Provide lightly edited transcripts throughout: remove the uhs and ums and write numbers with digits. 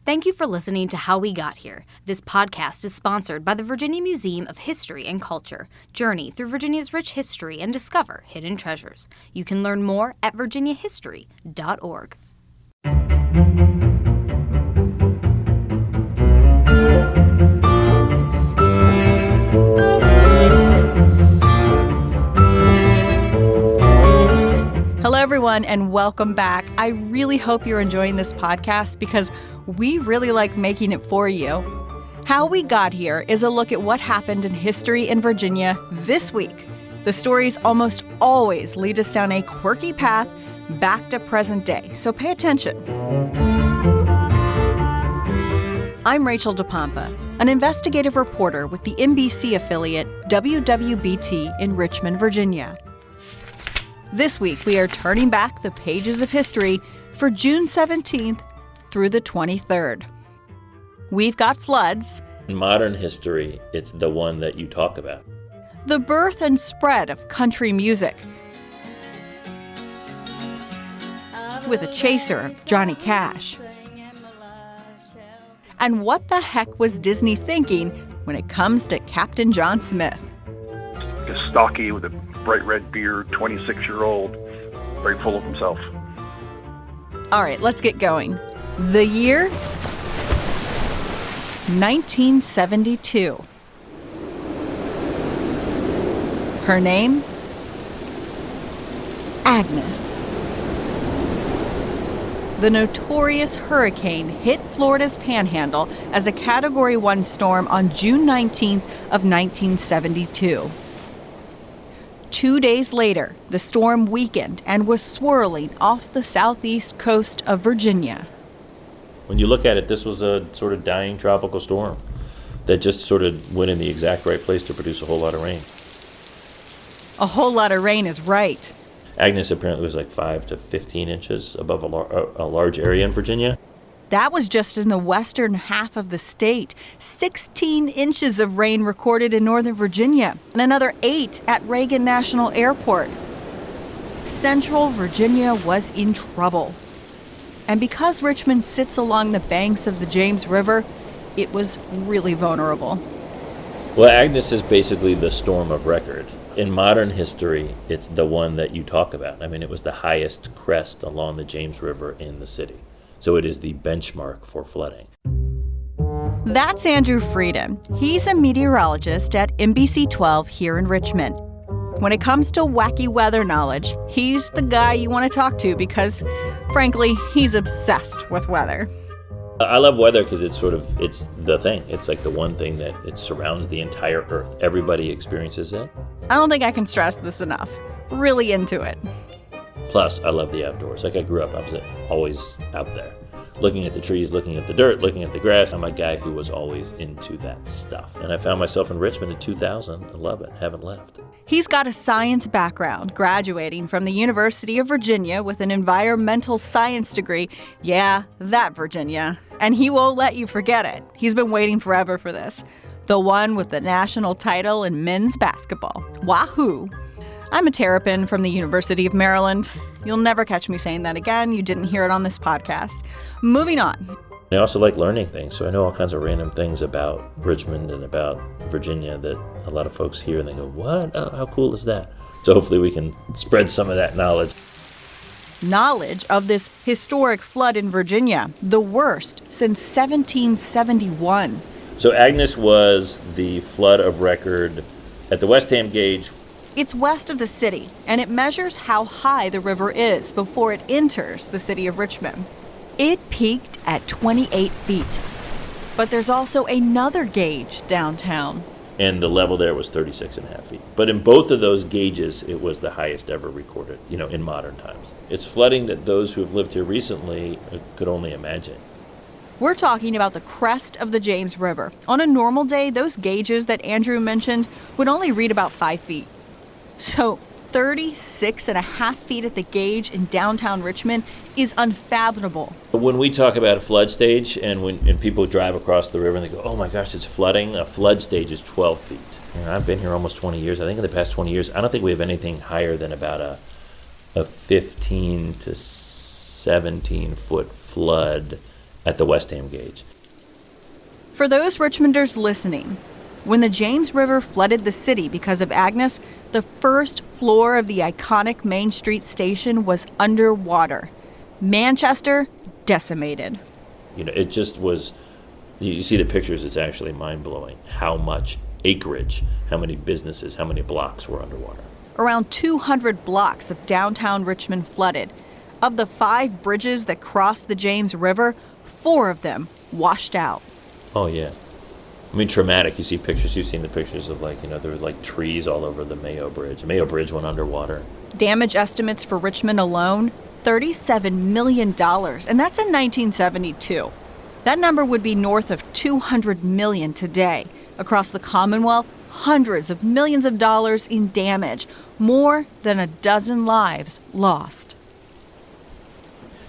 Thank you for listening to How We Got Here. This podcast is sponsored by the Virginia Museum of History and Culture. Journey through Virginia's rich history and discover hidden treasures. You can learn more at virginiahistory.org. Hello, everyone, and welcome back. I really hope you're enjoying this podcast because we really like making it for you. How We Got Here is a look at what happened in history in Virginia this week. The stories almost always lead us down a quirky path back to present day, so pay attention. I'm Rachel DePompa, an investigative reporter with the NBC affiliate WWBT in Richmond, Virginia. This week, we are turning back the pages of history for June 17th through the 23rd. We've got floods. In modern history, it's the one that you talk about. The birth and spread of country music. With a chaser of Johnny Cash. And what the heck was Disney thinking when it comes to Captain John Smith? Just stocky with a bright red beard, 26-year-old, very full of himself. All right, let's get going. The year? 1972. Her name? Agnes. The notorious hurricane hit Florida's Panhandle as a Category 1 storm on June 19th of 1972. 2 days later, the storm weakened and was swirling off the southeast coast of Virginia. When you look at it, this was a sort of dying tropical storm that just sort of went in the exact right place to produce a whole lot of rain. A whole lot of rain is right. Agnes apparently was like 5 to 15 inches above a large area in Virginia. That was just in the western half of the state. 16 inches of rain recorded in Northern Virginia, and another 8 at Reagan National Airport. Central Virginia was in trouble. And because Richmond sits along the banks of the James River, it was really vulnerable. Well, Agnes is basically the storm of record. In modern history, it's the one that you talk about. I mean, it was the highest crest along the James River in the city. So it is the benchmark for flooding. That's Andrew Frieden. He's a meteorologist at NBC 12 here in Richmond. When it comes to wacky weather knowledge, he's the guy you want to talk to because, frankly, he's obsessed with weather. I love weather because it's the thing. It's like the one thing that it surrounds the entire earth. Everybody experiences it. I don't think I can stress this enough. Really into it. Plus, I love the outdoors. Like I grew up, I was always out there. Looking at the trees, looking at the dirt, looking at the grass. I'm a guy who was always into that stuff. And I found myself in Richmond in 2000. I love it. Haven't left. He's got a science background, graduating from the University of Virginia with an environmental science degree. Yeah, that Virginia. And he won't let you forget it. He's been waiting forever for this. The one with the national title in men's basketball. Wahoo! I'm a Terrapin from the University of Maryland. You'll never catch me saying that again. You didn't hear it on this podcast. Moving on. I also like learning things, so I know all kinds of random things about Richmond and about Virginia that a lot of folks hear and they go, what? Oh, how cool is that? So hopefully we can spread some of that knowledge. Knowledge of this historic flood in Virginia, the worst since 1771. So Agnes was the flood of record at the West Ham Gauge. It's west of the city, and it measures how high the river is before it enters the city of Richmond. It peaked at 28 feet. But there's also another gauge downtown. And the level there was 36.5 feet. But in both of those gauges, it was the highest ever recorded, in modern times. It's flooding that those who have lived here recently could only imagine. We're talking about the crest of the James River. On a normal day, those gauges that Andrew mentioned would only read about 5 feet. So 36.5 feet at the gauge in downtown Richmond is unfathomable. When we talk about a flood stage and people drive across the river and they go, oh my gosh, it's flooding, a flood stage is 12 feet. I've been here almost 20 years. I think in the past 20 years, I don't think we have anything higher than about a 15 to 17 foot flood at the West Ham gauge. For those Richmonders listening, when the James River flooded the city because of Agnes, the first floor of the iconic Main Street station was underwater. Manchester decimated. It just was, you see the pictures, it's actually mind-blowing how much acreage, how many businesses, how many blocks were underwater. Around 200 blocks of downtown Richmond flooded. Of the 5 bridges that crossed the James River, 4 of them washed out. Oh, yeah. I mean, traumatic. You see pictures, you've seen the pictures of there were trees all over the Mayo Bridge. The Mayo Bridge went underwater. Damage estimates for Richmond alone, $37 million, and that's in 1972. That number would be north of $200 million today. Across the Commonwealth, hundreds of millions of dollars in damage, more than a dozen lives lost.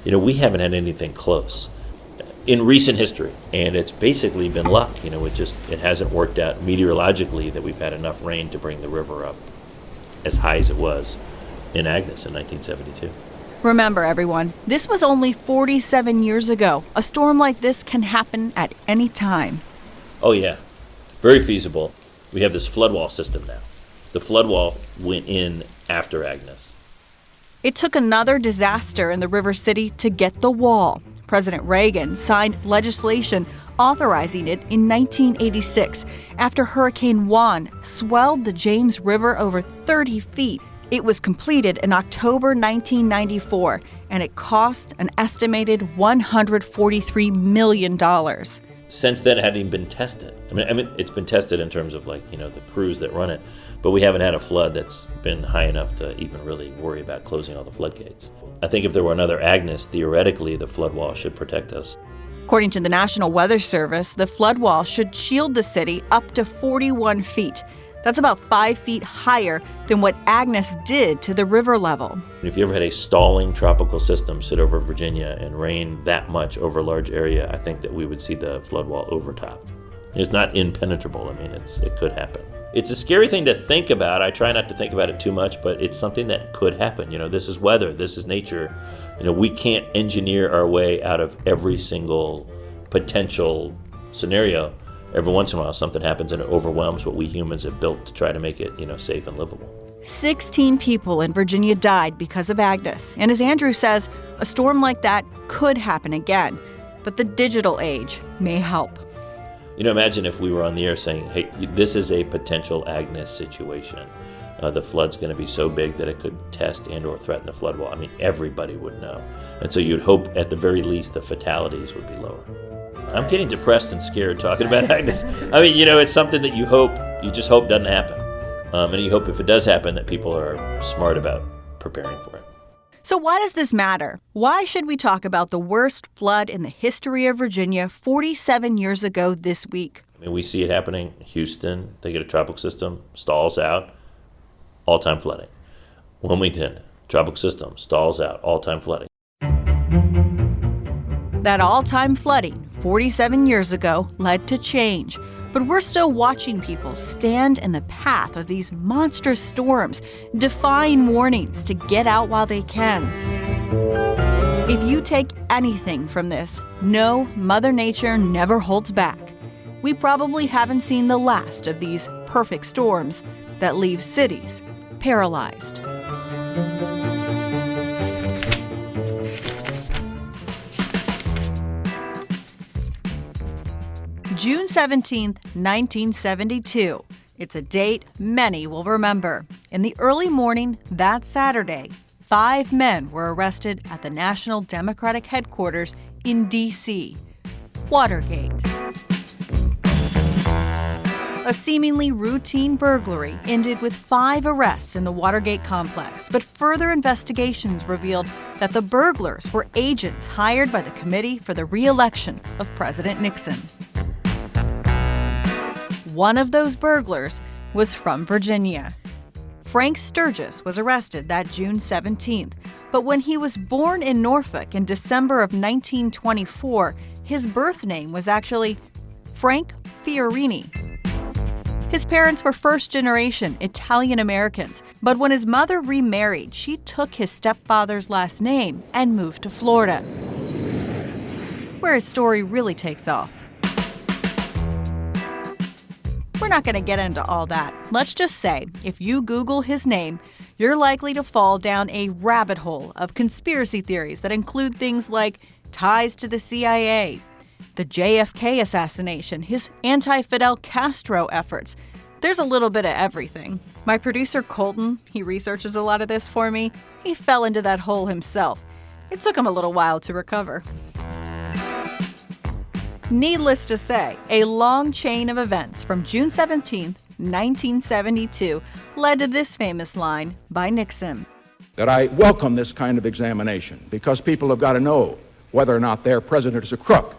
We haven't had anything close in recent history, and it's basically been luck. It hasn't worked out meteorologically that we've had enough rain to bring the river up as high as it was in Agnes in 1972. Remember, everyone, this was only 47 years ago. A storm like this can happen at any time. Oh, yeah. Very feasible. We have this flood wall system now. The flood wall went in after Agnes. It took another disaster in the river city to get the wall. President Reagan signed legislation authorizing it in 1986 after Hurricane Juan swelled the James River over 30 feet. It was completed in October 1994, and it cost an estimated $143 million. Since then, it hadn't even been tested. I mean, it's been tested in terms of the crews that run it, but we haven't had a flood that's been high enough to even really worry about closing all the floodgates. I think if there were another Agnes, theoretically, the flood wall should protect us. According to the National Weather Service, the flood wall should shield the city up to 41 feet. That's about 5 feet higher than what Agnes did to the river level. If you ever had a stalling tropical system sit over Virginia and rain that much over a large area, I think that we would see the flood wall overtopped. It's not impenetrable. I mean, it could happen. It's a scary thing to think about. I try not to think about it too much, but it's something that could happen. This is weather. This is nature. We can't engineer our way out of every single potential scenario. Every once in a while, something happens and it overwhelms what we humans have built to try to make it, safe and livable. 16 people in Virginia died because of Agnes. And as Andrew says, a storm like that could happen again. But the digital age may help. Imagine if we were on the air saying, hey, this is a potential Agnes situation. The flood's going to be so big that it could test and or threaten the flood wall. I mean, everybody would know. And so you'd hope at the very least the fatalities would be lower. I'm getting depressed and scared talking about Agnes. I mean, it's something that you just hope doesn't happen. And you hope if it does happen that people are smart about preparing for it. So why does this matter? Why should we talk about the worst flood in the history of Virginia 47 years ago this week? I mean, we see it happening in Houston. They get a tropical system, stalls out, all-time flooding. Wilmington, tropical system, stalls out, all-time flooding. That all-time flooding 47 years ago led to change. But we're still watching people stand in the path of these monstrous storms, defying warnings to get out while they can. If you take anything from this, know Mother Nature never holds back. We probably haven't seen the last of these perfect storms that leave cities paralyzed. June 17th, 1972. It's a date many will remember. In the early morning that Saturday, 5 men were arrested at the National Democratic headquarters in D.C. Watergate. A seemingly routine burglary ended with 5 arrests in the Watergate complex, but further investigations revealed that the burglars were agents hired by the Committee for the Re-election of President Nixon. One of those burglars was from Virginia. Frank Sturgis was arrested that June 17th, but when he was born in Norfolk in December of 1924, his birth name was actually Frank Fiorini. His parents were first-generation Italian-Americans, but when his mother remarried, she took his stepfather's last name and moved to Florida. where his story really takes off. We're not going to get into all that. Let's just say, if you Google his name, you're likely to fall down a rabbit hole of conspiracy theories that include things like ties to the CIA, the JFK assassination, his anti-Fidel Castro efforts. There's a little bit of everything. My producer Colton, he researches a lot of this for me. He fell into that hole himself. It took him a little while to recover. Needless to say, a long chain of events from June 17th, 1972 led to this famous line by Nixon. That I welcome this kind of examination because people have got to know whether or not their president is a crook.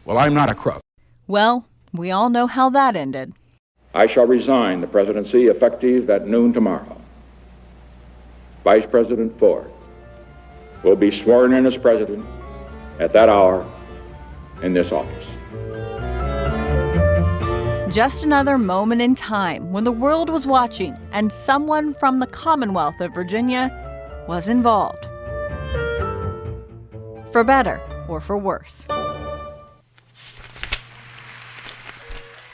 Well, I'm not a crook. Well, we all know how that ended. I shall resign the presidency effective at noon tomorrow. Vice President Ford will be sworn in as president at that hour in this office. Just another moment in time when the world was watching and someone from the Commonwealth of Virginia was involved. For better or for worse.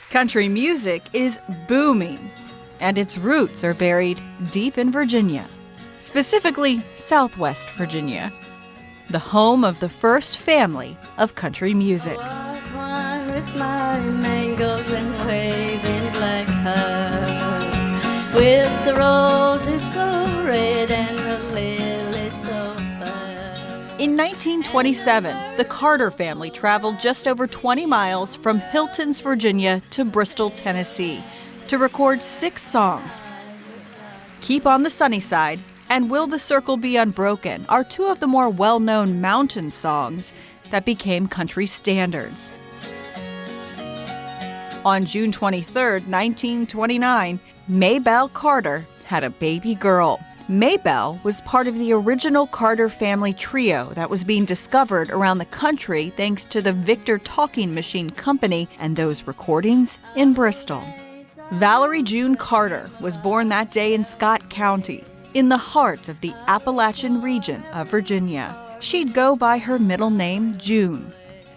Country music is booming, and its roots are buried deep in Virginia, specifically Southwest Virginia, the home of the first family of country music. With my mangles and waving black hair, with the roses so red and the lilies so fair. In 1927, the Carter family traveled just over 20 miles from Hiltons, Virginia to Bristol, Tennessee to record 6 songs. Keep on the Sunny Side and Will the Circle Be Unbroken are 2 of the more well-known mountain songs that became country standards. On June 23, 1929, Maybelle Carter had a baby girl. Maybelle was part of the original Carter family trio that was being discovered around the country thanks to the Victor Talking Machine Company and those recordings in Bristol. Valerie June Carter was born that day in Scott County, in the heart of the Appalachian region of Virginia. She'd go by her middle name, June.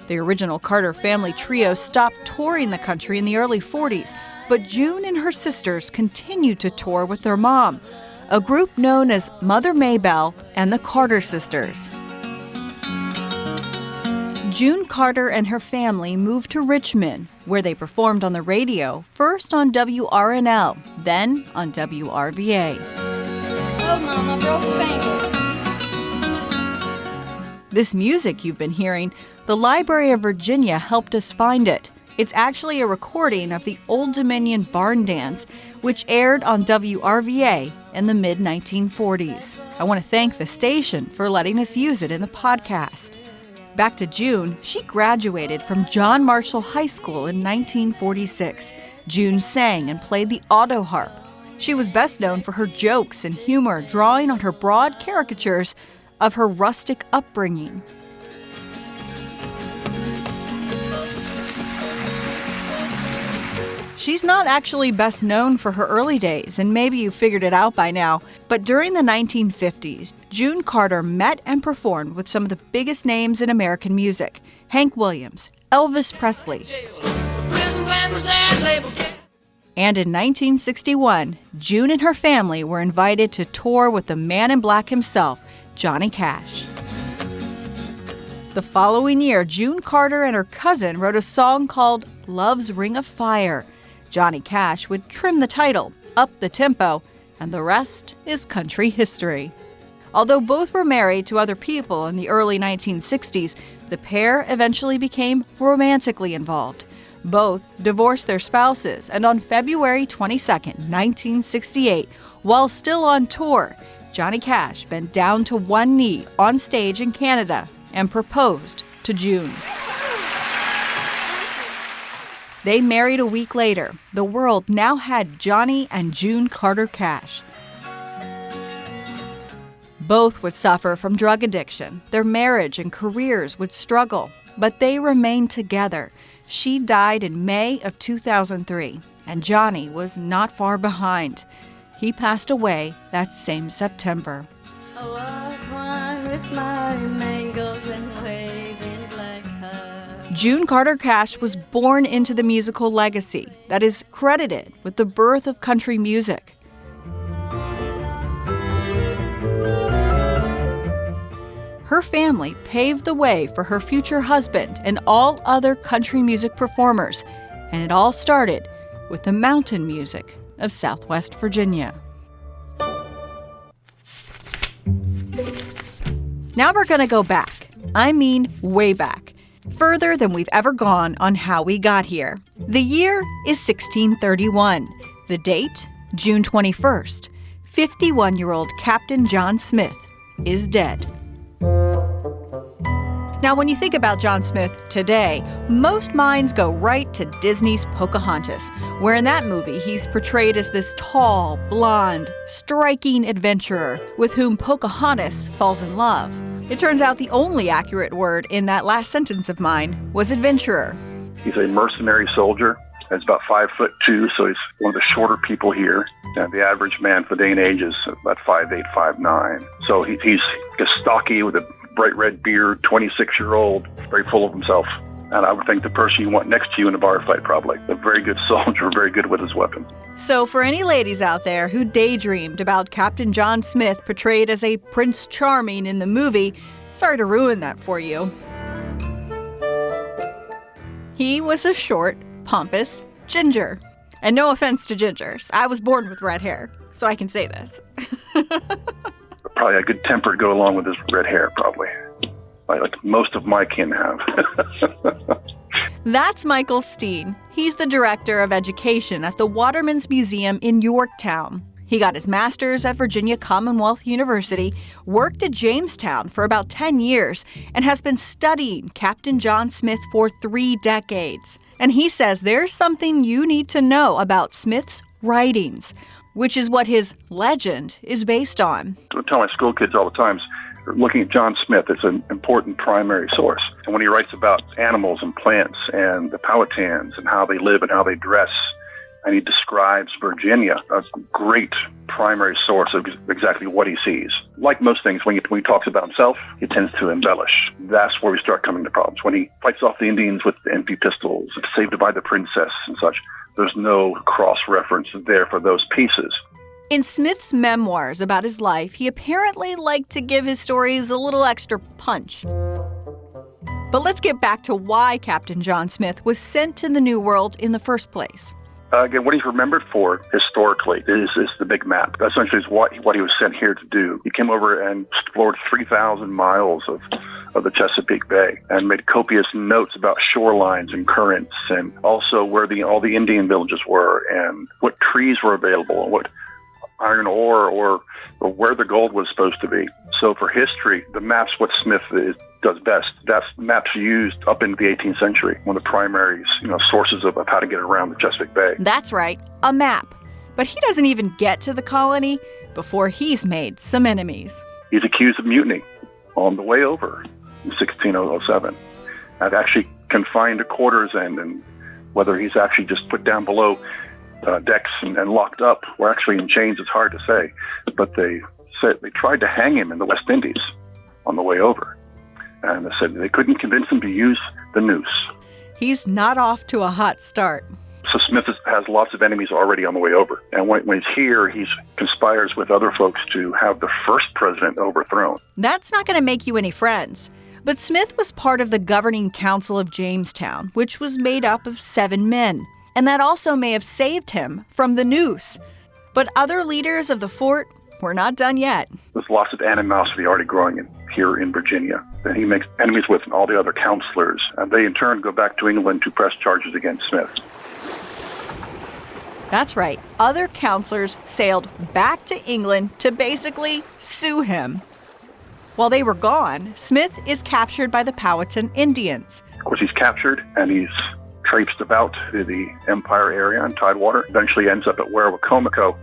The original Carter family trio stopped touring the country in the early 40s, but June and her sisters continued to tour with their mom, a group known as Mother Maybelle and the Carter Sisters. June Carter and her family moved to Richmond, where they performed on the radio, first on WRNL, then on WRVA. Oh, Mama, broke a finger. This music you've been hearing, the Library of Virginia helped us find it. It's actually a recording of the Old Dominion Barn Dance, which aired on WRVA in the mid-1940s. I want to thank the station for letting us use it in the podcast. Back to June, she graduated from John Marshall High School in 1946. June sang and played the auto harp. She was best known for her jokes and humor, drawing on her broad caricatures of her rustic upbringing. She's not actually best known for her early days, and maybe you figured it out by now, but during the 1950s, June Carter met and performed with some of the biggest names in American music: Hank Williams, Elvis Presley. And in 1961, June and her family were invited to tour with the man in black himself, Johnny Cash. The following year, June Carter and her cousin wrote a song called Love's Ring of Fire. Johnny Cash would trim the title, up the tempo, and the rest is country history. Although both were married to other people in the early 1960s, the pair eventually became romantically involved. Both divorced their spouses, and on February 22, 1968, while still on tour, Johnny Cash bent down to one knee on stage in Canada and proposed to June. They married a week later. The world now had Johnny and June Carter Cash. Both would suffer from drug addiction. Their marriage and careers would struggle, but they remained together. She died in May of 2003, and Johnny was not far behind. He passed away that same September. I walk one with my mangles and waving black hair. June Carter Cash was born into the musical legacy that is credited with the birth of country music. Her family paved the way for her future husband and all other country music performers, and it all started with the mountain music of Southwest Virginia. Now we're going to go back. I mean way back. Further than we've ever gone on how we got here. The year is 1631. The date, June 21st. 51-year-old Captain John Smith is dead. Now, when you think about John Smith today, most minds go right to Disney's Pocahontas, where in that movie he's portrayed as this tall, blonde, striking adventurer with whom Pocahontas falls in love. It turns out the only accurate word in that last sentence of mine was adventurer. He's a mercenary soldier. He's about 5'2", so he's one of the shorter people here. And the average man for the day and age is about 5'8", 5'9". So he's stocky with a bright red beard, 26-year-old, very full of himself. And I would think the person you want next to you in a bar fight, probably. A very good soldier, very good with his weapon. So for any ladies out there who daydreamed about Captain John Smith portrayed as a Prince Charming in the movie, sorry to ruin that for you. He was a short, pompous ginger. And no offense to gingers. I was born with red hair, so I can say this. Probably a good temper to go along with his red hair, probably. Like most of my kin have. That's Michael Steen. He's the director of education at the Waterman's Museum in Yorktown. He got his master's at Virginia Commonwealth University, worked at Jamestown for about 10 years, and has been studying Captain John Smith for 3 decades. And he says there's something you need to know about Smith's writings, which is what his legend is based on. I tell my school kids all the time, looking at John Smith is an important primary source. And when he writes about animals and plants and the Powhatans and how they live and how they dress, and he describes Virginia, a great primary source of exactly what he sees. Like most things, when he talks about himself, he tends to embellish. That's where we start coming to problems. When he fights off the Indians with the empty pistols, saved by the princess and such, there's no cross-reference there for those pieces. In Smith's memoirs about his life, he apparently liked to give his stories a little extra punch. But let's get back to why Captain John Smith was sent to the New World in the first place. Again, what he's remembered for historically is the big map. Essentially, is what he was sent here to do. He came over and explored 3,000 miles of the Chesapeake Bay and made copious notes about shorelines and currents, and also where all the Indian villages were and what trees were available and what iron ore or where the gold was supposed to be. So for history, the map's what Smith does best. That's maps used up into the 18th century, one of the primary sources of how to get around the Chesapeake Bay. That's right, a map. But he doesn't even get to the colony before he's made some enemies. He's accused of mutiny on the way over in 1607. I've actually confined to quarters and whether he's actually just put down below decks and locked up or actually in chains, it's hard to say. But they said they tried to hang him in the West Indies on the way over. And they said they couldn't convince him to use the noose. He's not off to a hot start. So Smith has lots of enemies already on the way over. And when he's here, he conspires with other folks to have the first president overthrown. That's not going to make you any friends. But Smith was part of the governing council of Jamestown, which was made up of 7 men. And that also may have saved him from the noose. But other leaders of the fort were not done yet. There's lots of animosity already growing here in Virginia. And he makes enemies with all the other counselors. And they in turn go back to England to press charges against Smith. That's right. Other counselors sailed back to England to basically sue him. While they were gone, Smith is captured by the Powhatan Indians. Of course, he's captured and he's traipsed about the Empire area on Tidewater. Eventually ends up at Werowocomoco,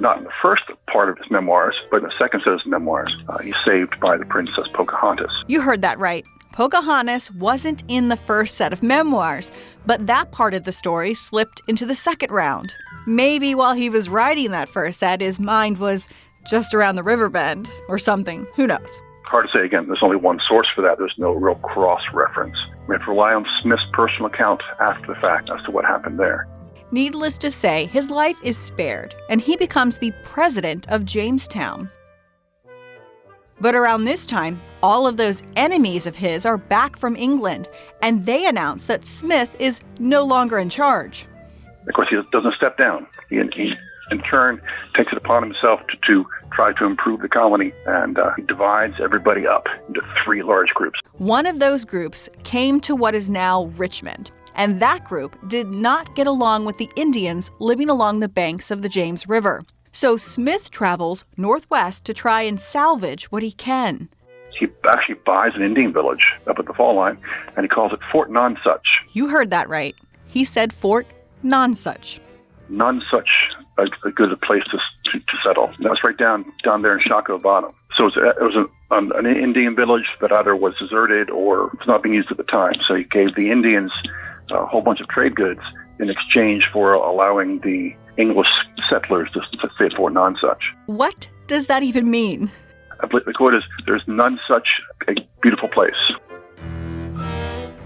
not in the first part of his memoirs, but in the second set of his memoirs. He's saved by the Princess Pocahontas. You heard that right. Pocahontas wasn't in the first set of memoirs, but that part of the story slipped into the second round. Maybe while he was writing that first set, his mind was just around the river bend or something. Who knows? Hard to say. Again, there's only one source for that. There's no real cross-reference. We have to rely on Smith's personal account after the fact as to what happened there. Needless to say, his life is spared, and he becomes the president of Jamestown. But around this time, all of those enemies of his are back from England, and they announce that Smith is no longer in charge. Of course, he doesn't step down. He in turn, takes it upon himself to try to improve the colony, and he divides everybody up into 3 large groups. One of those groups came to what is now Richmond, and that group did not get along with the Indians living along the banks of the James River. So Smith travels northwest to try and salvage what he can. He actually buys an Indian village up at the fall line, and he calls it Fort Nonsuch. You heard that right. He said Fort Nonsuch. Nonsuch, a good place to settle. And that's right down there in Shockoe Bottom. So it was an Indian village that either was deserted or was not being used at the time. So he gave the Indians a whole bunch of trade goods in exchange for allowing the English settlers to stay at Fort Nonsuch. What does that even mean? I believe the quote is, "There's none such a beautiful place."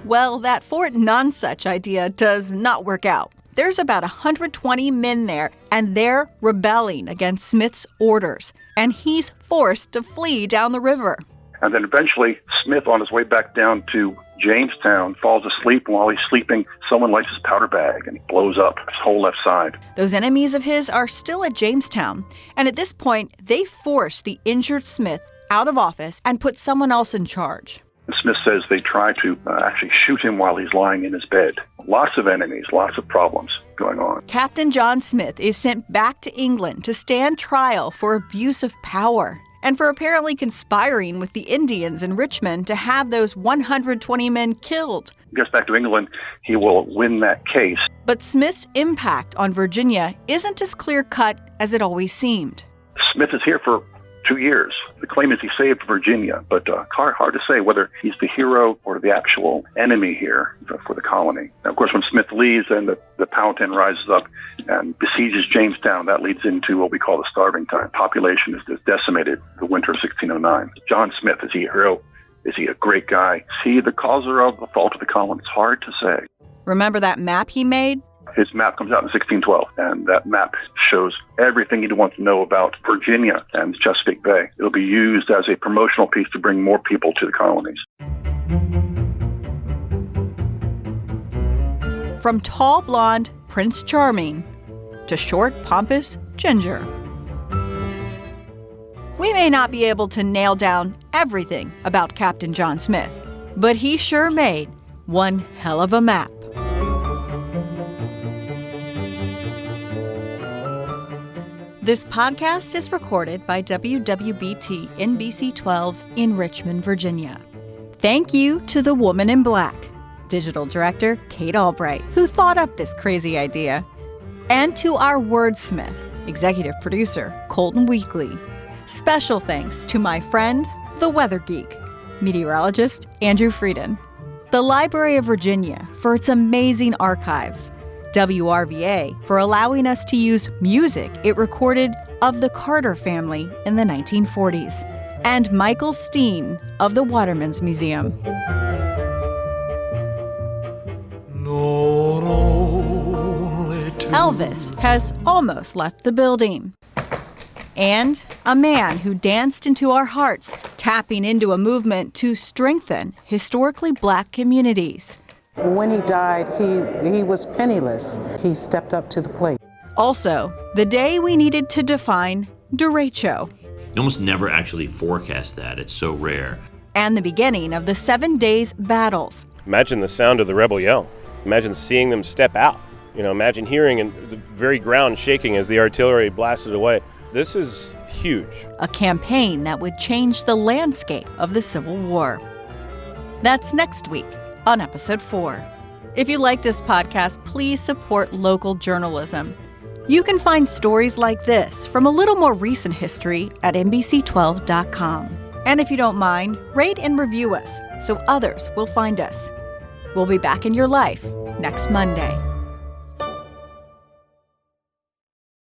Well, that Fort Nonsuch idea does not work out. There's about 120 men there, and they're rebelling against Smith's orders, and he's forced to flee down the river. And then eventually, Smith, on his way back down to Jamestown, falls asleep. While he's sleeping, someone lights his powder bag, and he blows up his whole left side. Those enemies of his are still at Jamestown, and at this point, they force the injured Smith out of office and put someone else in charge. Smith says they try to actually shoot him while he's lying in his bed. Lots of enemies, lots of problems going on. Captain John Smith is sent back to England to stand trial for abuse of power and for apparently conspiring with the Indians in Richmond to have those 120 men killed. He gets back to England, he will win that case. But Smith's impact on Virginia isn't as clear-cut as it always seemed. Smith is here for 2 years. The claim is he saved Virginia, but hard to say whether he's the hero or the actual enemy here for the colony. Now, of course, when Smith leaves and the Powhatan rises up and besieges Jamestown, that leads into what we call the starving time. Population is decimated the winter of 1609. John Smith, is he a hero? Is he a great guy? Is he the causer of the fault of the colony? It's hard to say. Remember that map he made? His map comes out in 1612, and that map shows everything you'd want to know about Virginia and Chesapeake Bay. It'll be used as a promotional piece to bring more people to the colonies. From tall blonde Prince Charming to short pompous Ginger. We may not be able to nail down everything about Captain John Smith, but he sure made one hell of a map. This podcast is recorded by WWBT NBC 12 in Richmond, Virginia. Thank you to the Woman in Black, Digital Director Kate Albright, who thought up this crazy idea, and to our wordsmith, Executive Producer Colton Weekly. Special thanks to my friend, the Weather Geek, Meteorologist Andrew Frieden, the Library of Virginia for its amazing archives, WRVA for allowing us to use music it recorded of the Carter family in the 1940s, and Michael Steen of the Waterman's Museum. Elvis has almost left the building. And a man who danced into our hearts, tapping into a movement to strengthen historically Black communities. When he died, he was penniless. He stepped up to the plate. Also, the day we needed to define derecho. You almost never actually forecast that. It's so rare. And the beginning of the 7 days battles. Imagine the sound of the rebel yell. Imagine seeing them step out. Imagine hearing the very ground shaking as the artillery blasted away. This is huge. A campaign that would change the landscape of the Civil War. That's next week on episode 4. If you like this podcast, please support local journalism. You can find stories like this from a little more recent history at NBC12.com. And if you don't mind, rate and review us so others will find us. We'll be back in your life next Monday.